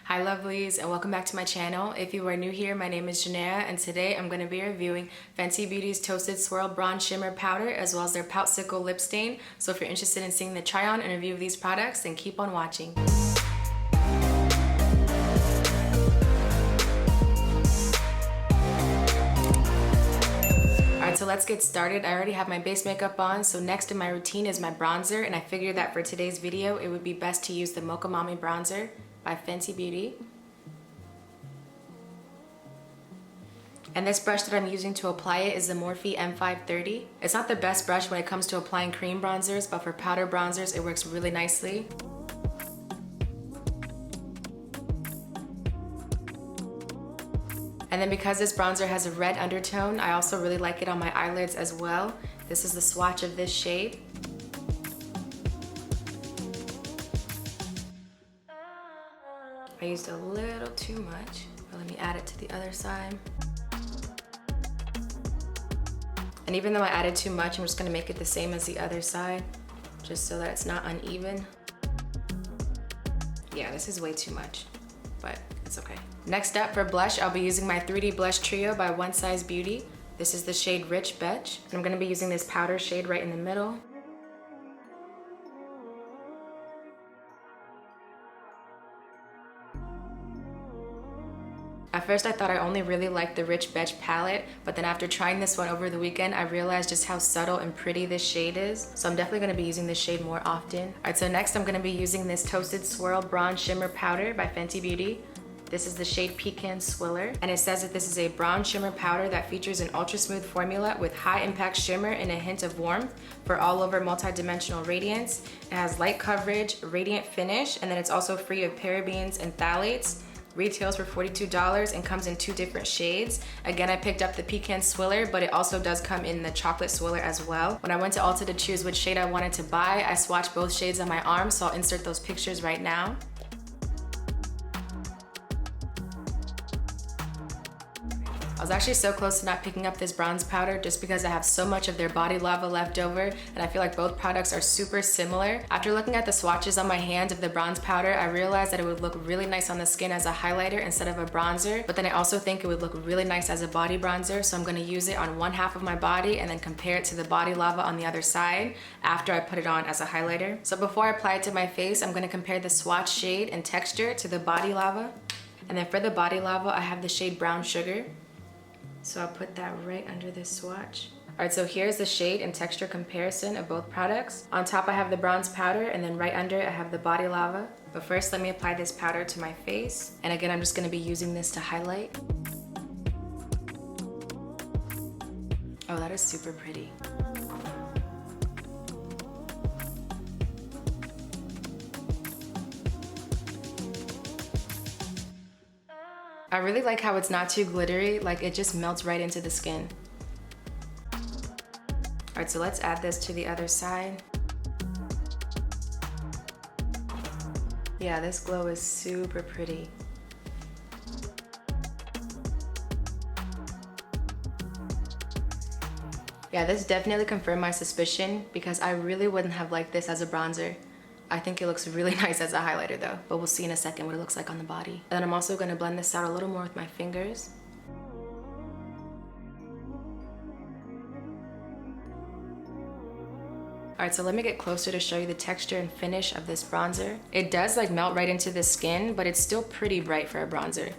Hi lovelies, and welcome back to my channel. If you are new here, my name is Janea, and today I'm going to be reviewing Fenty Beauty's Toasted Swirl Bronze Shimmer Powder as well as their Poutsicle Lip Stain. So if you're interested in seeing the try on and review of these products, then keep on watching. Alright, so let's get started. I already have my base makeup on, so next in my routine is my bronzer, and I figured that for today's video it would be best to use the Mocha Mami bronzer by Fenty Beauty. And this brush that I'm using to apply it is the Morphe M530. It's not the best brush when it comes to applying cream bronzers, but for powder bronzers it works really nicely. And then because this bronzer has a red undertone, I also really like it on my eyelids as well. This is the swatch of this shade. I used a little too much, but let me add it to the other side. And even though I added too much, I'm just gonna make it the same as the other side, just so that it's not uneven. Yeah, this is way too much, but it's okay. Next up for blush, I'll be using my 3D Blush Trio by One Size Beauty. This is the shade Rich Betch, and I'm gonna be using this powder shade right in the middle. At first I thought I only really liked the Rich Betch palette, but then after trying this one over the weekend, I realized just how subtle and pretty this shade is. So I'm definitely gonna be using this shade more often. Alright, so next I'm gonna be using this Toasted Swirl Bronze Shimmer Powder by Fenty Beauty. This is the shade Pecan Swiller, and it says that this is a bronze shimmer powder that features an ultra smooth formula with high impact shimmer and a hint of warmth for all over multi-dimensional radiance. It has light coverage, radiant finish, and then it's also free of parabens and phthalates. Retails for $42 and comes in 2 different shades. Again, I picked up the Pecan Swiller, but it also does come in the Chocolate Swiller as well. When I went to Ulta to choose which shade I wanted to buy, I swatched both shades on my arm, so I'll insert those pictures right now. I was actually so close to not picking up this bronze powder just because I have so much of their Body Lava left over, and I feel like both products are super similar. After looking at the swatches on my hands of the bronze powder, I realized that it would look really nice on the skin as a highlighter instead of a bronzer, but then I also think it would look really nice as a body bronzer, so I'm gonna use it on one half of my body and then compare it to the Body Lava on the other side after I put it on as a highlighter. So before I apply it to my face, I'm gonna compare the swatch shade and texture to the Body Lava. And then for the Body Lava, I have the shade Brown Sugar. So I'll put that right under this swatch. Alright, so here's the shade and texture comparison of both products. On top I have the bronze powder, and then right under it I have the Body Lava. But first let me apply this powder to my face. And again, I'm just going to be using this to highlight. Oh, that is super pretty. I really like how it's not too glittery, like it just melts right into the skin. Alright, so let's add this to the other side. Yeah, this glow is super pretty. Yeah, this definitely confirmed my suspicion because I really wouldn't have liked this as a bronzer. I think it looks really nice as a highlighter though, but we'll see in a second what it looks like on the body. And then I'm also gonna blend this out a little more with my fingers. Alright, so let me get closer to show you the texture and finish of this bronzer. It does like melt right into the skin, but it's still pretty bright for a bronzer.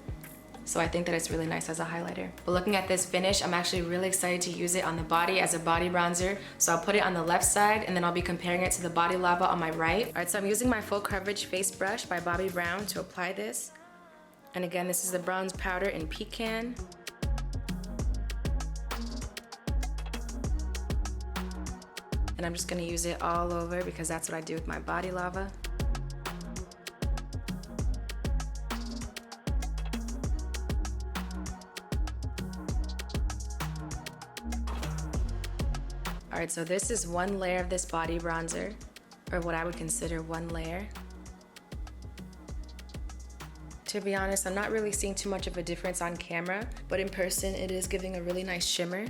So I think that it's really nice as a highlighter. But looking at this finish, I'm actually really excited to use it on the body as a body bronzer. So I'll put it on the left side and then I'll be comparing it to the Body Lava on my right. All right, so I'm using my full coverage face brush by Bobbi Brown to apply this. And again, this is the bronze powder in Pecan. And I'm just gonna use it all over because that's what I do with my Body Lava. Alright, so this is one layer of this body bronzer, or what I would consider one layer. To be honest, I'm not really seeing too much of a difference on camera, but in person it is giving a really nice shimmer.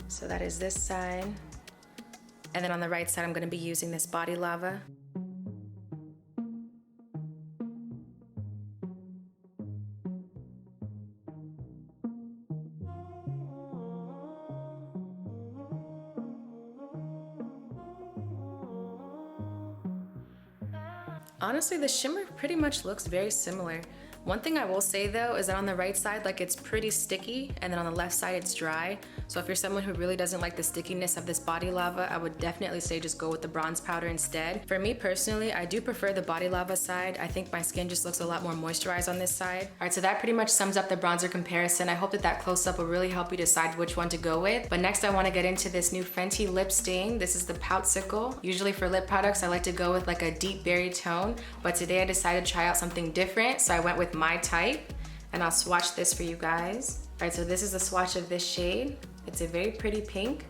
So that is this side. And then on the right side, I'm gonna be using this Body Lava. Honestly, the shimmer pretty much looks very similar. One thing I will say though is that on the right side, like it's pretty sticky, and then on the left side it's dry. So if you're someone who really doesn't like the stickiness of this body lava, I would definitely say just go with the bronze powder instead. For me personally, I do prefer the body lava side. I think my skin just looks a lot more moisturized on this side. All right, so that pretty much sums up the bronzer comparison. I hope that that close-up will really help you decide which one to go with. But next I want to get into this new Fenty lip stain. This is the Poutsicle. Usually for lip products, I like to go with like a deep berry tone, but today I decided to try out something different, so I went with my type, and I'll swatch this for you guys. All right, so this is a swatch of this shade. It's a very pretty pink,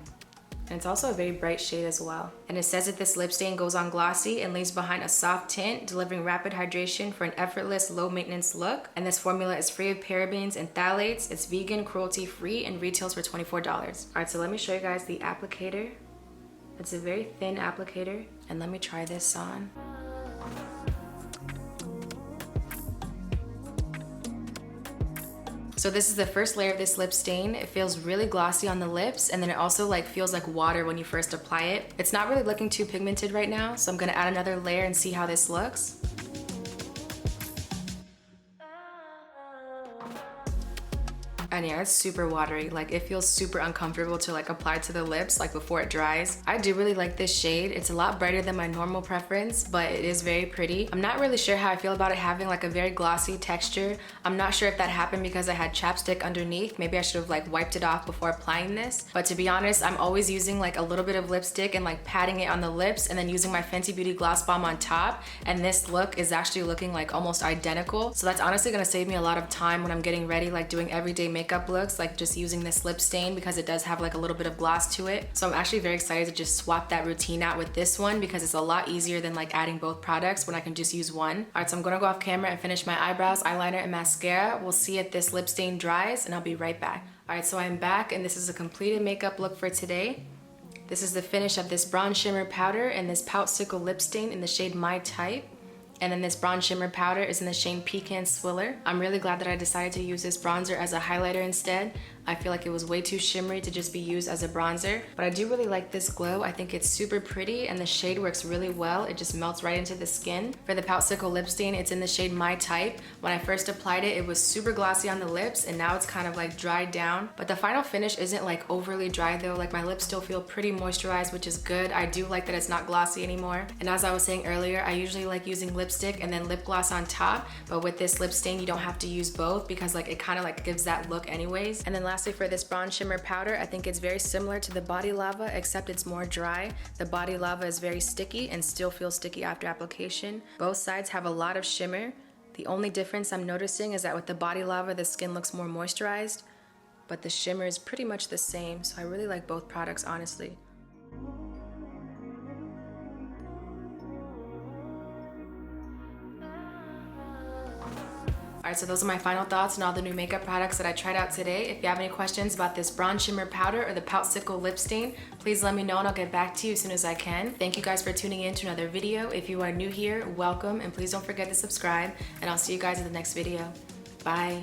and it's also a very bright shade as well. And it says that this lip stain goes on glossy and leaves behind a soft tint, delivering rapid hydration for an effortless, low maintenance look. And this formula is free of parabens and phthalates. It's vegan, cruelty free, and retails for $24. All right, so let me show you guys the applicator. It's a very thin applicator, and let me try this on. So this is the first layer of this lip stain. It feels really glossy on the lips, and then it also like feels like water when you first apply it. It's not really looking too pigmented right now, so I'm gonna add another layer and see how this looks. And yeah, it's super watery. Like it feels super uncomfortable to like apply to the lips like before it dries. I do really like this shade. It's a lot brighter than my normal preference, but it is very pretty. I'm not really sure how I feel about it having like a very glossy texture. I'm not sure if that happened because I had chapstick underneath. Maybe I should have like wiped it off before applying this. But to be honest, I'm always using like a little bit of lipstick and like patting it on the lips and then using my Fenty Beauty Gloss Bomb on top. And this look is actually looking like almost identical. So that's honestly gonna save me a lot of time when I'm getting ready, like doing everyday makeup looks, like just using this lip stain because it does have like a little bit of gloss to it. So I'm actually very excited to just swap that routine out with this one because it's a lot easier than like adding both products when I can just use one. All right, so I'm gonna go off camera and finish my eyebrows, eyeliner, and mascara. We'll see if this lip stain dries, and I'll be right back. All right, so I'm back, and this is a completed makeup look for today. This is the finish of this bronze shimmer powder and this Poutsicle lip stain in the shade My Type. And then this bronze shimmer powder is in the shade Pecan Swirl. I'm really glad that I decided to use this bronzer as a highlighter instead. I feel like it was way too shimmery to just be used as a bronzer, but I do really like this glow. I think it's super pretty and the shade works really well. It just melts right into the skin. For the Poutsicle lip stain, it's in the shade My Type. When I first applied it, it was super glossy on the lips, and now it's kind of like dried down. But the final finish isn't like overly dry though. Like my lips still feel pretty moisturized, which is good. I do like that it's not glossy anymore. And as I was saying earlier, I usually like using lipstick and then lip gloss on top, but with this lip stain, you don't have to use both because like it kind of like gives that look anyways. And then lastly, for this bronze shimmer powder, I think it's very similar to the body lava, except it's more dry. The body lava is very sticky and still feels sticky after application. Both sides have a lot of shimmer. The only difference I'm noticing is that with the body lava, the skin looks more moisturized, but the shimmer is pretty much the same. So I really like both products, honestly. Alright, so those are my final thoughts on all the new makeup products that I tried out today. If you have any questions about this bronze shimmer powder or the Poutsicle lip stain, please let me know and I'll get back to you as soon as I can. Thank you guys for tuning in to another video. If you are new here, welcome, and please don't forget to subscribe, and I'll see you guys in the next video. Bye.